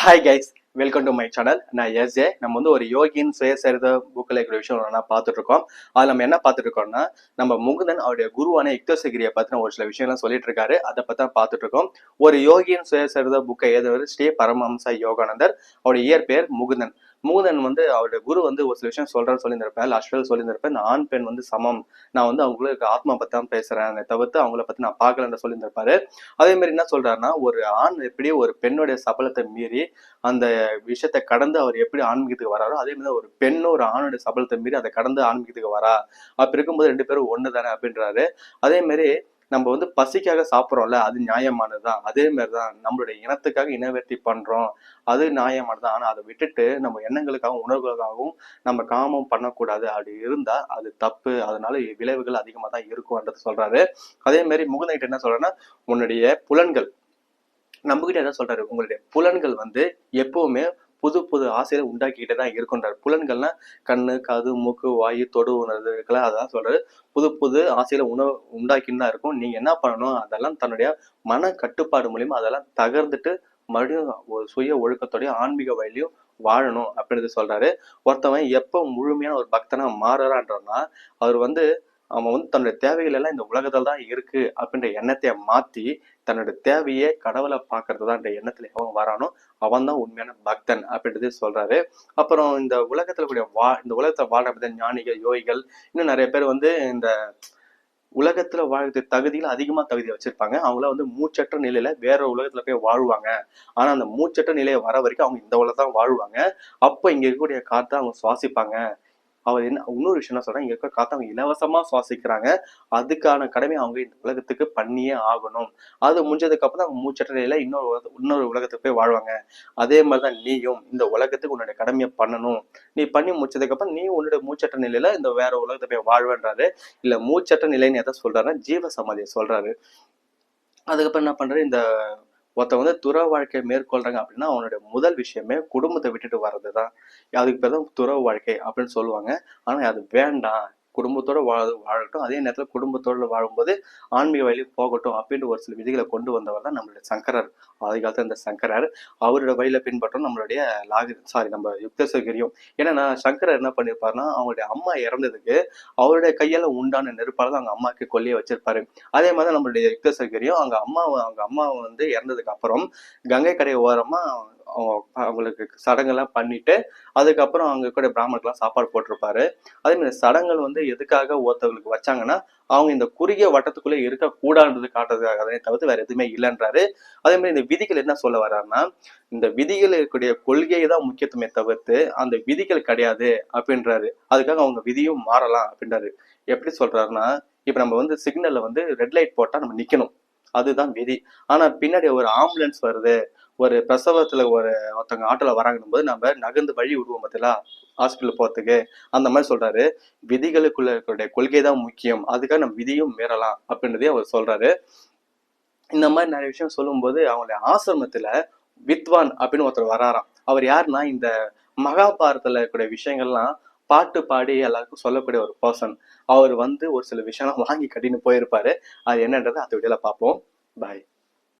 Hi guys, welcome to my channel. நான் SJ. நம்ம வந்து ஒரு யோகியின் சுயசரித புக்கில் இருக்கிற விஷயம் பார்த்துட்டு இருக்கோம். அதில் நம்ம என்ன பார்த்துட்டு இருக்கோம்னா, நம்ம முகுந்தன் அவருடைய குருவான யுக்தேசகிரியை பற்றின ஒரு சில விஷயம்லாம் சொல்லிட்டு இருக்காரு. அதை பற்றி தான் பார்த்துட்டு இருக்கோம். ஒரு யோகியின் சுயசரித புக்கை எழுதுவர் ஸ்ரீ பரமஹம்ச யோகானந்தர். அவருடைய இயற்பெயர் முகுந்தன். முகுந்தன் வந்து அவருடைய குரு வந்து ஒரு சில விஷயம் சொல்லியிருந்திருப்பேன். லாஸ்ட் சொல்லியிருந்திருப்பேன். இந்த ஆண் பெண் வந்து சமம், நான் வந்து அவங்களுக்கு ஆத்மா பற்றி தான் பேசுறேன் தவிர்த்து அவங்கள பற்றி நான் பார்க்கலன்னு சொல்லியிருந்திருப்பாரு. அதே மாதிரி என்ன சொல்றாருன்னா, ஒரு ஆண் எப்படி ஒரு பெண்ணுடைய சபலத்தை மீறி அந்த விஷயத்தை கடந்து அவர் எப்படி ஆன்மீகத்துக்கு வராரோ, அதே மாதிரி ஒரு பெண்ணும் ஒரு ஆணுடைய சபலத்தை மீறி அதை கடந்து ஆன்மீகத்துக்கு வரா. அப்படி இருக்கும்போது 2 பேரும் ஒண்ணு தானே அப்படின்றாரு. அதே மாதிரி நம்ம வந்து பசிக்காக சாப்பிட்றோம்ல, அது நியாயமானதுதான். அதே மாதிரிதான் நம்மளுடைய இனத்துக்காக இனவெற்றி பண்றோம், அது நியாயமானதுதான். ஆனா அதை விட்டுட்டு நம்ம எண்ணங்களுக்காகவும் உணர்வுகளுக்காகவும் நம்ம காமம் பண்ணக்கூடாது. அப்படி இருந்தா அது தப்பு. அதனால விளைவுகள் அதிகமா தான் இருக்கும்ன்றது சொல்றாரு. அதே மாதிரி முகுந்தைட்டு என்ன சொல்றேன்னா, உன்னுடைய புலன்கள் நம்மகிட்ட என்ன சொல்றாரு, உங்களுடைய புலன்கள் வந்து எப்பவுமே புது புது ஆசையை உண்டாக்கிக்கிட்டே தான் இருக்குன்றாரு. புலன்கள்னா கண்ணு, காது, மூக்கு, வாயு, தொடு உணர்வு இருக்கலாம். அதான் சொல்றாரு. புது புது ஆசையில உண்டாக்கின்னு தான் இருக்கும். நீங்க என்ன பண்ணணும், அதெல்லாம் தன்னுடைய மன கட்டுப்பாடு மூலியமா அதெல்லாம் தகர்ந்துட்டு மறுபடியும் ஒரு சுய ஒழுக்கத்தோடய ஆன்மீக வழியிலையும் வாழணும் அப்படின்றது சொல்றாரு. ஒருத்தவன் எப்ப முழுமையான ஒரு பக்தனா மாறுறான்றன்னா, அவர் வந்து அவன் வந்து தன்னுடைய தேவைகள் எல்லாம் இந்த உலகத்துல தான் இருக்கு அப்படின்ற எண்ணத்தை மாத்தி தன்னோட தேவையே கடவுளை பாக்குறதுதான் எண்ணத்துல எவன் வரானோ அவன் தான் உண்மையான பக்தன் அப்படின்றது சொல்றாரு. அப்புறம் இந்த உலகத்துல கூடிய இந்த உலகத்துல வாழ்ற ஞானிகள், யோகிகள், இன்னும் நிறைய பேர் வந்து இந்த உலகத்துல வாழ்க்கை தகுதியில அதிகமா தகுதி வச்சிருப்பாங்க. அவங்கள வந்து மூச்சற்ற நிலையில வேற உலகத்துல போய் வாழ்வாங்க. ஆனா அந்த மூச்சற்ற நிலையை வர வரைக்கும் அவங்க இந்த உலகம் தான் வாழ்வாங்க. அப்ப இங்க இருக்கக்கூடிய காற்றை அவங்க சுவாசிப்பாங்க. அவர் என்ன இன்னொரு விஷயம் என்ன சொல்றேன், இங்க இருக்க காத்த அவங்க இலவசமா சுவாசிக்கிறாங்க. அதுக்கான கடமை அவங்க இந்த உலகத்துக்கு பண்ணியே ஆகணும். அது முடிஞ்சதுக்கு அப்புறம் அவங்க மூச்சற்ற நிலையில இன்னொரு உலகத்துக்கு போய் வாழ்வாங்க. அதே மாதிரிதான் நீயும் இந்த உலகத்துக்கு உன்னுடைய கடமையை பண்ணணும். நீ பண்ணி முடிச்சதுக்கு அப்புறம் நீ உன்னுடைய மூச்சற்ற நிலையில இந்த வேற உலகத்தை போய் வாழ்வேன்றாரு. இல்ல மூச்சற்ற நிலைன்னு எதை சொல்றாருன்னா ஜீவ சமாதியை சொல்றாரு. அதுக்கப்புறம் என்ன பண்றாரு, இந்த ஒருத்தன் வந்து துறவு வாழ்க்கையை மேற்கொள்றாங்க அப்படின்னா அவனுடைய முதல் விஷயமே குடும்பத்தை விட்டுட்டு வர்றதுதான். அதுக்கு பேர் தான் துறவு வாழ்க்கை அப்படின்னு சொல்லுவாங்க. ஆனா அது வேண்டாம், குடும்பத்தோட வாழட்டும், அதே நேரத்துல குடும்பத்தோட வாழும்போது ஆன்மீக வழியில் போகட்டும் அப்படின்ட்டு ஒரு சில விதிகளை கொண்டு வந்தவர் தான் நம்மளுடைய சங்கரர். ஆதி காலத்துல இந்த சங்கரர். அவரோட வழியில பின்பற்றும் நம்மளுடைய நம்ம யுக்தேசகிரியும். ஏன்னா சங்கரர் என்ன பண்ணிருப்பாருன்னா, அவங்களுடைய அம்மா இறந்ததுக்கு அவருடைய கையால உண்டான நெருப்பால தான் அவங்க அம்மாவுக்கு கொல்லியை வச்சிருப்பாரு. அதே மாதிரி நம்மளுடைய யுக்தேசகிரியும் அவங்க அம்மாவை வந்து இறந்ததுக்கு அப்புறம் கங்கை கரை ஓரமா அவங்களுக்கு சடங்கெல்லாம் பண்ணிட்டு அதுக்கப்புறம் அங்க கூட பிராமணர்கள்லாம் சாப்பாடு போட்டிருப்பாரு. அதே மாதிரி சடங்குகள் வந்து எதுக்காக ஒருத்தவங்களுக்கு வச்சாங்கன்னா, அவங்க இந்த குறுகிய வட்டத்துக்குள்ளே இருக்கக்கூடாதுன்றது காட்டுறதுக்காக, அதனை தவிர்த்து வேற எதுவுமே இல்லைன்றாரு. அதே மாதிரி இந்த விதிகள் என்ன சொல்ல வர்றாருன்னா, இந்த விதிகள் இருக்கக்கூடிய கொள்கையை தான் முக்கியத்துவமே தவிர்த்து அந்த விதிகள் கிடையாது அப்படின்றாரு. அதுக்காக அவங்க விதியும் மாறலாம் அப்படின்றாரு. எப்படி சொல்றாருன்னா, இப்ப நம்ம வந்து சிக்னல்ல வந்து ரெட் லைட் போட்டா நம்ம நிக்கணும், அதுதான் விதி. ஆனா பின்னாடி ஒரு ஆம்புலன்ஸ் வருது, ஒரு பிரசவத்துல ஒருத்தவங்க ஆட்டோல வராங்கன்னும் போது நம்ம நகர்ந்து வழி விடுவோம் பார்த்தீங்களா ஹாஸ்பிட்டல் போறதுக்கு, அந்த மாதிரி சொல்றாரு. விதிகளுக்குள்ள இருக்கக்கூடிய கொள்கை தான் முக்கியம், அதுக்காக நம்ம விதியும் மீறலாம் அப்படின்றதையும் அவர் சொல்றாரு. இந்த மாதிரி நிறைய விஷயம் சொல்லும்போது அவங்களுடைய ஆசிரமத்துல வித்வான் அப்படின்னு ஒருத்தர் வராராம். அவர் யாருன்னா, இந்த மகாபாரதத்துல இருக்கக்கூடிய விஷயங்கள்லாம் பாட்டு பாடி எல்லாருக்கும் சொல்லக்கூடிய ஒரு பர்சன். அவர் வந்து ஒரு சில விஷயம்லாம் வாங்கி கட்டின்னு போயிருப்பாரு. அது என்னன்றது அந்த வீடியோல பார்ப்போம். பாய்.